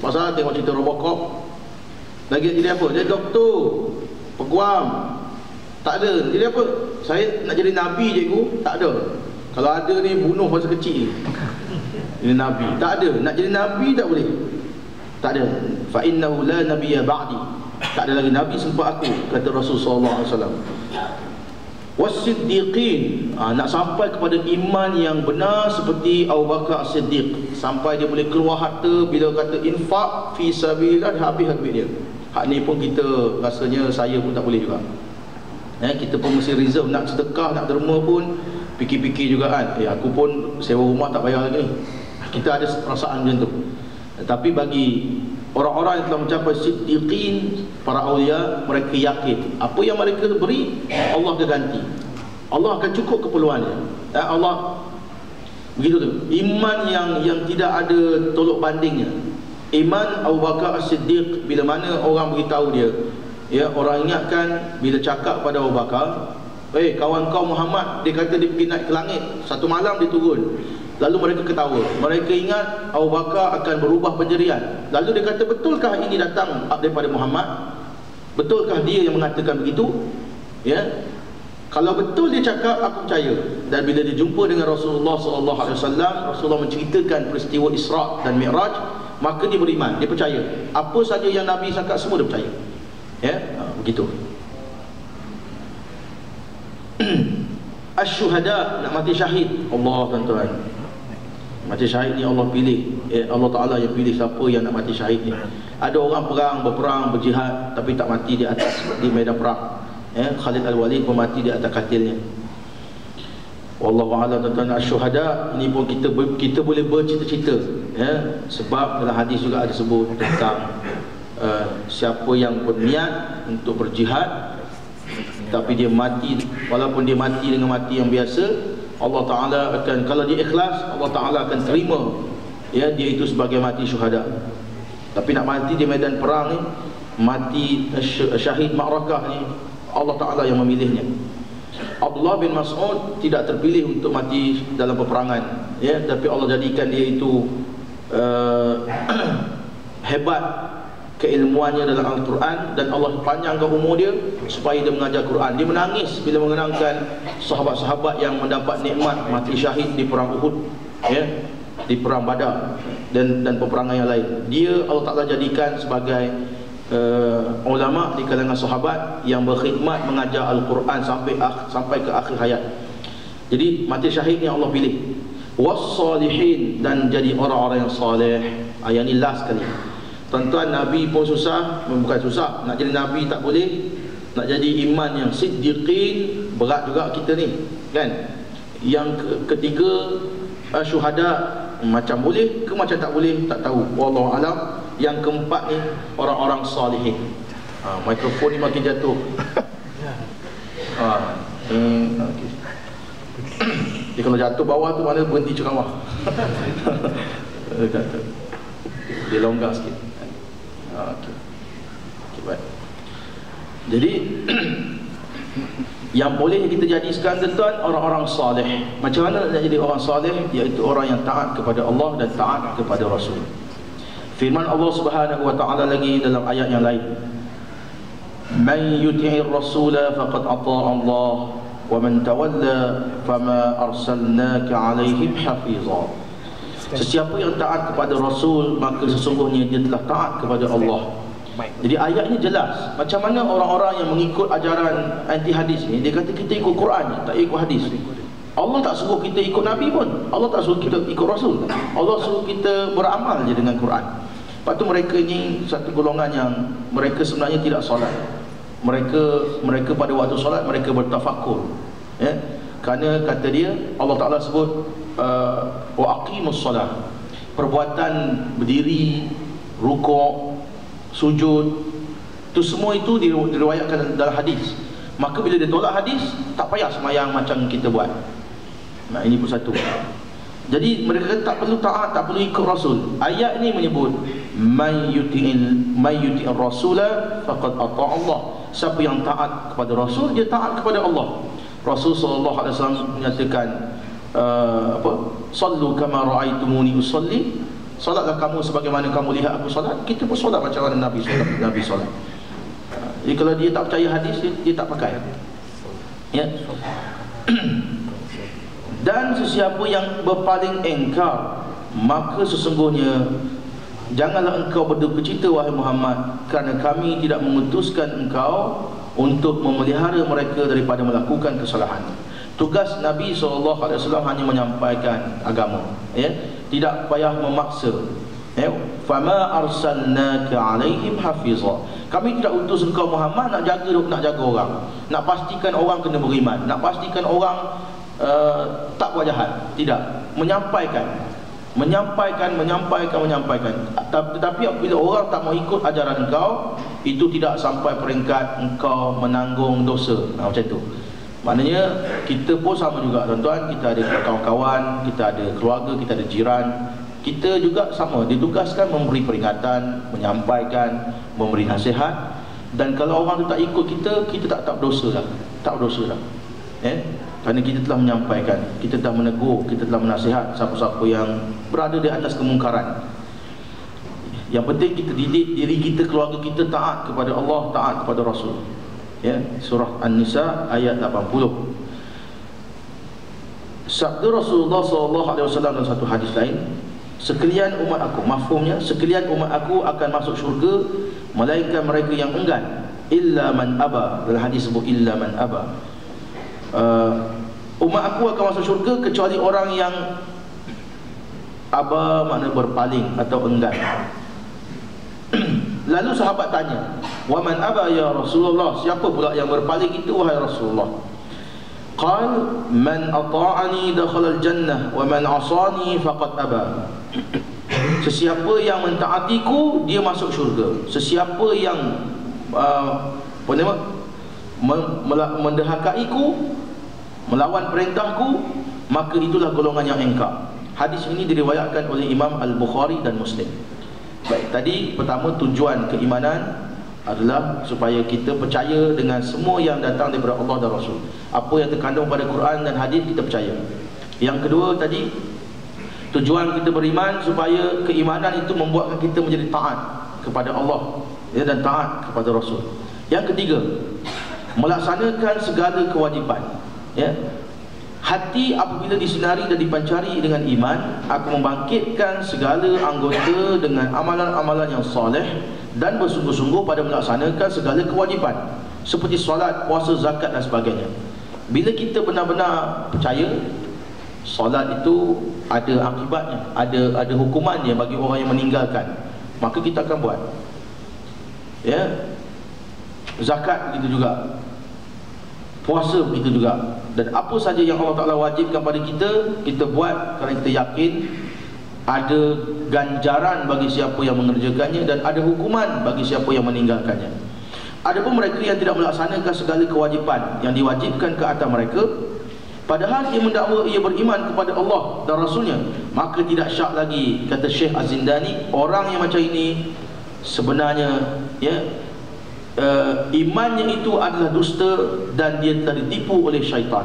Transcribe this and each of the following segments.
Pasal tengok cerita Robocop. Lagi jadi apa? Dia doktor, peguam. Tak ada. Jadi apa? Saya nak jadi Nabi cikgu? Tak ada. Kalau ada ni bunuh masa kecil. Jadi Nabi. Tak ada. Nak jadi Nabi tak boleh. Tak ada. Fa innahu la nabiyya ba'di. Tak ada lagi Nabi selepas aku, kata Rasulullah SAW. Was-siddiqin, nak sampai kepada iman yang benar seperti Abu Bakar As-Siddiq, sampai dia boleh keluar harta bila kata infak fi sabilillah, habis duit dia. Hak ni pun kita rasanya saya pun tak boleh juga. Kita pun mesti reserve, nak sedekah, nak derma pun fikir-fikir juga kan. Aku pun sewa rumah tak bayar lagi ni. Kita ada perasaan macam tu. Tapi bagi orang-orang yang telah mencapai siddiqin, para awliya, mereka yakin apa yang mereka beri Allah akan ganti. Allah akan cukup keperluannya. Allah begitu tu. Iman yang tidak ada tolok bandingnya. Iman Abu Bakar As-Siddiq, bila mana orang beritahu dia, orang ingatkan bila cakap pada Abu Bakar, kawan kau Muhammad, dia kata dia pergi naik ke langit, satu malam dia turun. Lalu mereka ketawa. Mereka ingat Abu Bakar akan berubah pendirian. Lalu dia kata, betulkah ini datang daripada Muhammad? Betulkah dia yang mengatakan begitu? Kalau betul dia cakap, aku percaya. Dan bila dia jumpa dengan Rasulullah SAW, Rasulullah menceritakan peristiwa Isra' dan Mi'raj, maka dia beriman, dia percaya. Apa saja yang Nabi cakap semua dia percaya. Begitu. Asy-syuhada, nak mati syahid. Allah, tuan-tuan, mati syahid ni Allah pilih. Allah Ta'ala yang pilih siapa yang nak mati syahid ni. Ada orang berperang, berjihad, tapi tak mati di atas, di medan perang. Khalid Al-Walid pun mati di atas katilnya. Wallahu a'lam. Tuan-tuan, asy-syuhada ini pun kita boleh bercita-cita, sebab dalam hadis juga ada sebut tentang siapa yang berniat untuk berjihad tapi dia mati, walaupun dia mati dengan mati yang biasa, Allah Ta'ala akan, kalau dia ikhlas, Allah Ta'ala akan terima dia itu sebagai mati syuhada. Tapi nak mati di medan perang ni, mati syahid ma'rakah ni, Allah Ta'ala yang memilihnya. Abdullah bin Mas'ud tidak terpilih untuk mati dalam peperangan, tapi Allah jadikan dia itu hebat keilmuannya dalam Al-Quran, dan Allah panjangkan umur dia supaya dia mengajar Quran. Dia menangis bila mengenangkan sahabat-sahabat yang mendapat nikmat mati syahid di perang Uhud, di perang Badar dan peperangan yang lain. Dia Allah Ta'ala jadikan sebagai ulama di kalangan sahabat yang berkhidmat mengajar Al-Quran sampai ke akhir hayat. Jadi mati syahid yang Allah pilih. Was-salihin, dan jadi orang-orang yang saleh. Ayat ni last sekali. Tuan-tuan, Nabi pun susah, bukan susah, nak jadi Nabi tak boleh. Nak jadi iman yang siddiqin, berat juga kita ni, kan? Yang ketiga, syuhada, macam boleh ke macam tak boleh, tak tahu, wallahu alam. Yang keempat ni, orang-orang salihin. Mikrofon ni makin jatuh. Dia kalau jatuh bawah tu mana berhenti ceramah. Dia longgar sikit. Baik. Jadi yang boleh kita jadikan, tuan-tuan, orang-orang saleh. Macam mana nak jadi orang saleh? Iaitu orang yang taat kepada Allah dan taat kepada Rasul. Firman Allah Subhanahu wa ta'ala lagi dalam ayat yang lain, man yuti'ir rasula faqad ata'a Allah wa man tawalla fama arsalnaka 'alaihim hafiza. Sesiapa yang taat kepada Rasul, maka sesungguhnya dia telah taat kepada Allah. Jadi ayat ini jelas. Macam mana orang-orang yang mengikut ajaran anti hadis ni, dia kata kita ikut Quran, tak ikut hadis. Allah tak suruh kita ikut Nabi pun, Allah tak suruh kita ikut Rasul. Allah suruh kita beramal je dengan Quran. Lepas tu mereka ni satu golongan yang mereka sebenarnya tidak solat. Mereka pada waktu solat mereka bertafakur, kerana kata dia, Allah Ta'ala sebut wa aqimus solat, perbuatan berdiri, rukuk, sujud, itu semua itu diriwayatkan dalam hadis. Maka bila dia tolak hadis, tak payah semayang macam kita buat. Nah, ini pun satu. Jadi mereka kata tak perlu taat, tak perlu ikut Rasul. Ayat ini menyebut may yuti'ir rasula faqad ata'a Allah. Siapa yang taat kepada Rasul, dia taat kepada Allah. Rasul SAW menyatakan sallu kama ra'aitumuni usalli, Solatlah kamu sebagaimana kamu lihat aku solat. Kita pun solat macam mana Nabi solat. Jadi kalau dia tak percaya hadis, dia tak pakai. Ya. Dan sesiapa yang berpaling engkar, maka sesungguhnya janganlah engkau berduka cita wahai Muhammad, kerana kami tidak mengutuskan engkau untuk memelihara mereka daripada melakukan kesalahan. Tugas Nabi SAW hanya menyampaikan agama, ya? Tidak payah memaksa, ya? Fama arsalnaka alaihim hafizah. Kami tidak utus engkau Muhammad nak jaga orang, nak pastikan orang kena beriman, nak pastikan orang tak buat jahat. Tidak, menyampaikan. Tetapi apabila orang tak mau ikut ajaran engkau, itu tidak sampai peringkat engkau menanggung dosa. Macam tu. Maknanya kita pun sama juga tuan-tuan. Kita ada kawan-kawan, kita ada keluarga, kita ada jiran. Kita juga sama, ditugaskan memberi peringatan, menyampaikan, memberi nasihat. Dan kalau orang tu tak ikut kita tak berdosa dah. Tak berdosa dah. Kerana kita telah menyampaikan, kita telah menegur, kita telah menasihat siapa-siapa yang berada di atas kemungkaran. Yang penting kita didik diri kita, keluarga kita taat kepada Allah, taat kepada Rasul. Ya, surah An-Nisa ayat 80. Sabda Rasulullah SAW dalam satu hadis lain, sekalian umat aku, mafhumnya, sekalian umat aku akan masuk syurga melainkan mereka yang enggan, illa man aba. Dalam hadis sebut illa man aba. Umat aku akan masuk syurga kecuali orang yang aba, makna berpaling atau enggan. Lalu sahabat tanya, wa man aba ya Rasulullah, siapa pula yang berpaling itu wahai Rasulullah? Qal man ata'ani dakhala al-jannah wa man 'asani faqad aba. Sesiapa yang mentaatiku dia masuk syurga. Sesiapa yang mendahakaiku, melawan perintahku, maka itulah golongan yang engkar. Hadis ini diriwayatkan oleh Imam Al-Bukhari dan Muslim. Baik, tadi pertama tujuan keimanan adalah supaya kita percaya dengan semua yang datang daripada Allah dan Rasul. Apa yang terkandung pada Quran dan hadis kita percaya. Yang kedua tadi, tujuan kita beriman supaya keimanan itu membuatkan kita menjadi taat kepada Allah, ya, dan taat kepada Rasul. Yang ketiga, melaksanakan segala kewajipan, ya. Hati apabila disinari dan dipancari dengan iman akan membangkitkan segala anggota dengan amalan-amalan yang soleh dan bersungguh-sungguh pada melaksanakan segala kewajipan seperti solat, puasa, zakat dan sebagainya. Bila kita benar-benar percaya solat itu ada akibatnya, ada hukumannya bagi orang yang meninggalkan, maka kita akan buat, ya. Zakat begitu juga, puasa begitu juga. Dan apa saja yang Allah Ta'ala wajibkan pada kita, kita buat kerana kita yakin ada ganjaran bagi siapa yang mengerjakannya dan ada hukuman bagi siapa yang meninggalkannya. Adapun mereka yang tidak melaksanakan segala kewajipan yang diwajibkan ke atas mereka, padahal ia mendakwa ia beriman kepada Allah dan Rasulnya, maka tidak syak lagi, kata Syekh Az-Zindani, orang yang macam ini sebenarnya, ya, imannya itu adalah dusta dan dia telah ditipu oleh syaitan.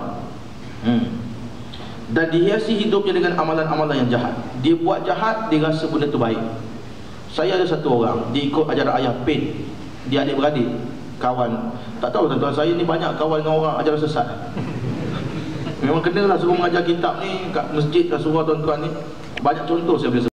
Dan dihiasi hidupnya dengan amalan-amalan yang jahat. Dia buat jahat, dia rasa benda itu baik. Saya ada satu orang, dia ikut ajaran ayah PIN. Dia adik-beradik, kawan. Tak tahu tuan-tuan, saya ni banyak kawan dengan orang ajaran sesat. Memang kenalah suruh mengajar kitab ni kat masjid, kat surau tuan-tuan ni. Banyak contoh saya boleh sebut.